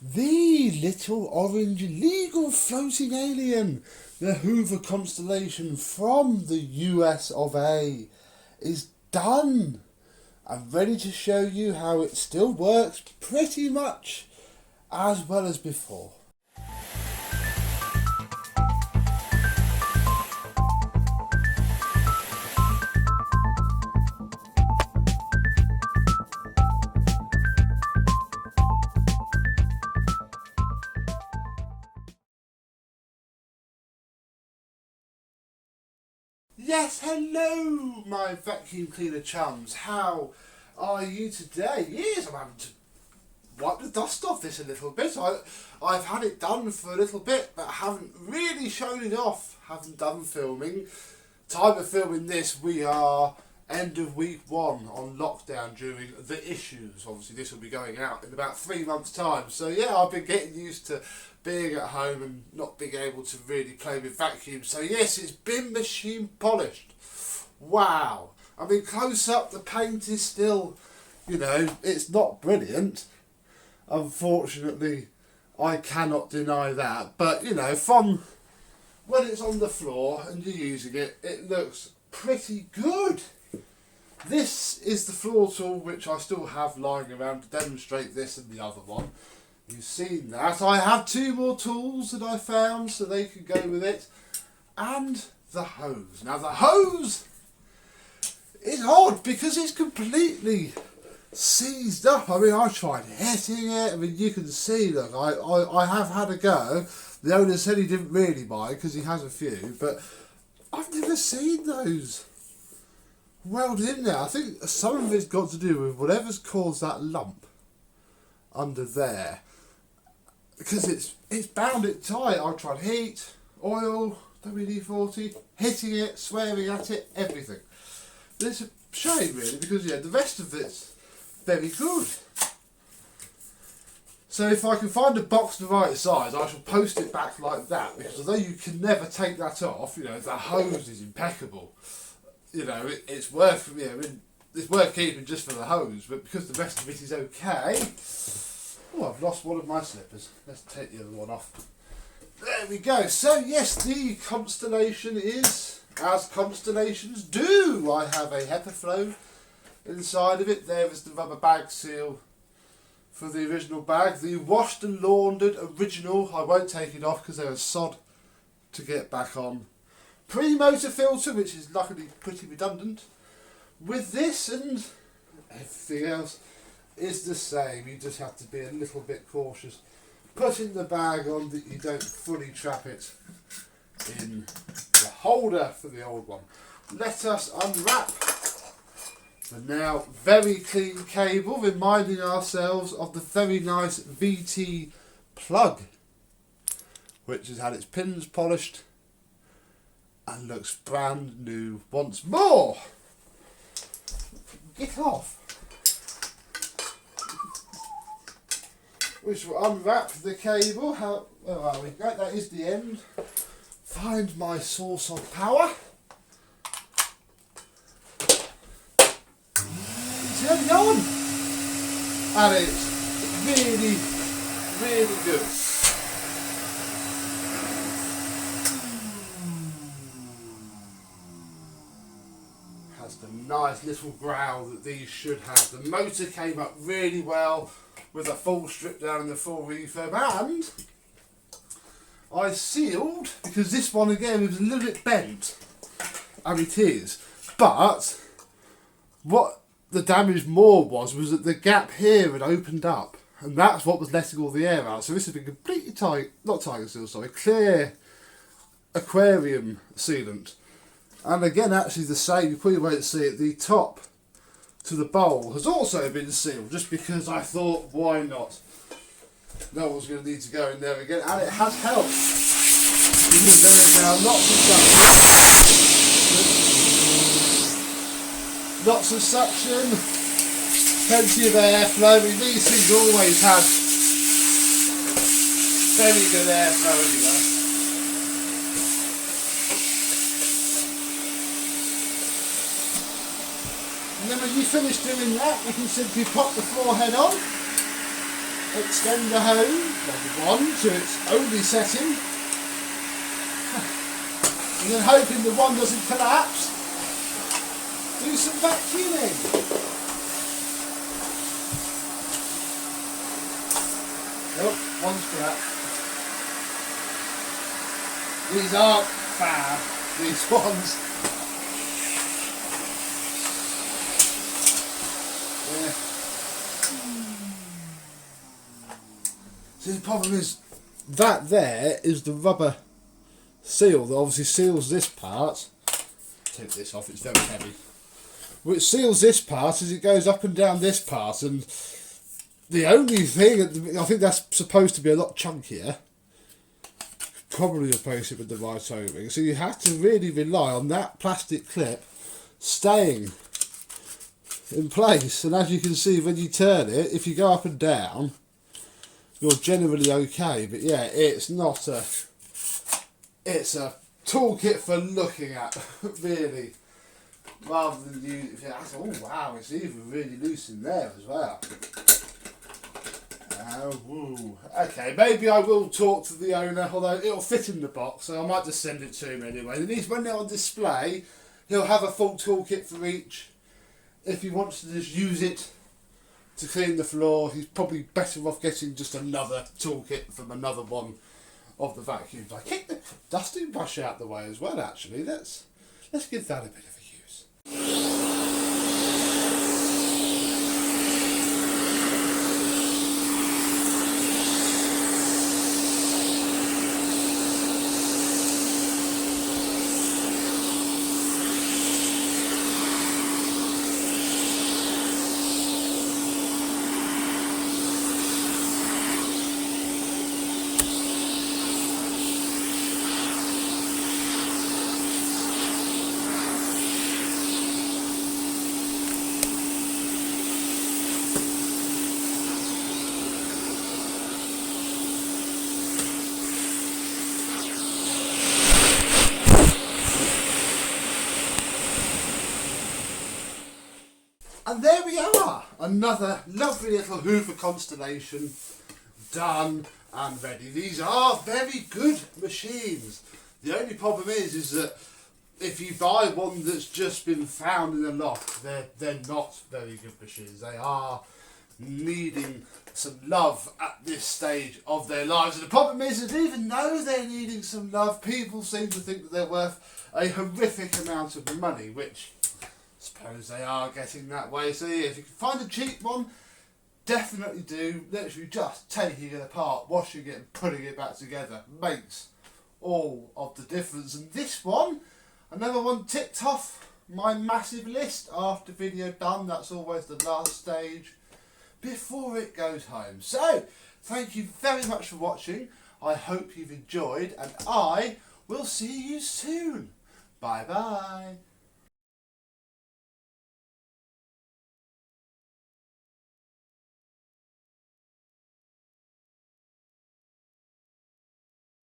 The little orange legal floating alien, the Hoover Constellation from the US of A, is done. I'm ready to show you how it still works pretty much as well as before. Yes, hello, my vacuum cleaner chums. How are you today? Yes, I'm having to wipe the dust off this a little bit. I've had it done for a little bit, but haven't really shown it off. Haven't done filming. Time of filming this, we are end of week 1 on lockdown during the issues. Obviously, this will be going out in about 3 months' time. So yeah, I've been getting used to being at home and not being able to really play with vacuums. So yes, it's been machine polished. Wow. I mean, close up, the paint is still, it's not brilliant. Unfortunately, I cannot deny that. But, from when it's on the floor and you're using it, it looks pretty good. This is the floor tool which I still have lying around to demonstrate this and the other one. You've seen that. I have 2 more tools that I found so they can go with it. And the hose. Now the hose is odd because it's completely seized up. I mean, I tried hitting it. I mean, you can see, look, I have had a go. The owner said he didn't really mind because he has a few, but I've never seen those welded in there. I think some of it's got to do with whatever's caused that lump under there, because it's bound it tight. I've tried heat, oil, WD-40, hitting it, swearing at it, everything. It's a shame really, because the rest of it's very good. So if I can find a box the right size, I shall post it back like that, because although you can never take that off, the hose is impeccable. It's worth it's worth keeping just for the hose, but because the rest of it is okay. Oh, I've lost one of my slippers. Let's take the other one off. There we go. So yes, the Constellation is as Constellations do. I have a HEPA flow inside of it. There is the rubber bag seal for the original bag. The washed and laundered original. I won't take it off because they're a sod to get back on. Pre-motor filter, which is luckily pretty redundant. With this and everything else is the same. You just have to be a little bit cautious putting the bag on that you don't fully trap it in the holder for the old one. Let us unwrap the now very clean cable, reminding ourselves of the very nice VT plug, which has had its pins polished and looks brand new once more. Get off. We shall unwrap the cable. Where are we? Right, that is the end. Find my source of power. Turn it on. And it's really, really good. Has the nice little growl that these should have. The motor came up really well with a full strip down and the full refurb, and I sealed, because this one again was a little bit bent, and it is, but what the damage more was that the gap here had opened up, and that's what was letting all the air out. So this has been completely not tiger seal, sorry, clear aquarium sealant. And again, actually the same, you probably won't see it, the top to the bowl has also been sealed, just because I thought, why not? No one's going to need to go in there again, and it has helped, because there is now lots of suction, plenty of airflow. I mean, these things always had very good airflow anyway. And then when you finish doing that, you can simply pop the forehead on, extend the hose, level 1, to its only setting. And then hoping the one doesn't collapse, do some vacuuming. Nope, one's collapsed. These aren't fab, these ones. Yeah. See, the problem is, that there is the rubber seal that obviously seals this part. Take this off, it's very heavy. Which seals this part as it goes up and down this part, and the only thing, I think that's supposed to be a lot chunkier. Probably replace it with the right O-ring. So you have to really rely on that plastic clip staying in place. And as you can see, when you turn it, if you go up and down, you're generally okay. But yeah, it's not a... It's a toolkit for looking at, really. Rather than you... Oh wow, it's even really loose in there as well. Woo. Okay, maybe I will talk to the owner, although it'll fit in the box, so I might just send it to him anyway. At least when they're on display, he'll have a full toolkit for each. If he wants to just use it to clean the floor, he's probably better off getting just another toolkit from another one of the vacuums. I kicked the dusting brush out the way as well, actually. Let's give that a bit of a use. And there we are, another lovely little Hoover Constellation done and ready. These are very good machines. The only problem is that if you buy one that's just been found in a loft, they're not very good machines. They are needing some love at this stage of their lives. And the problem is that even though they're needing some love, people seem to think that they're worth a horrific amount of money, which I suppose they are getting that way. So yeah, if you can find a cheap one, definitely do. Literally just taking it apart, washing it and putting it back together makes all of the difference. And this one, another one ticked off my massive list after video done. That's always the last stage before it goes home. So thank you very much for watching. I hope you've enjoyed, and I will see you soon. Bye bye.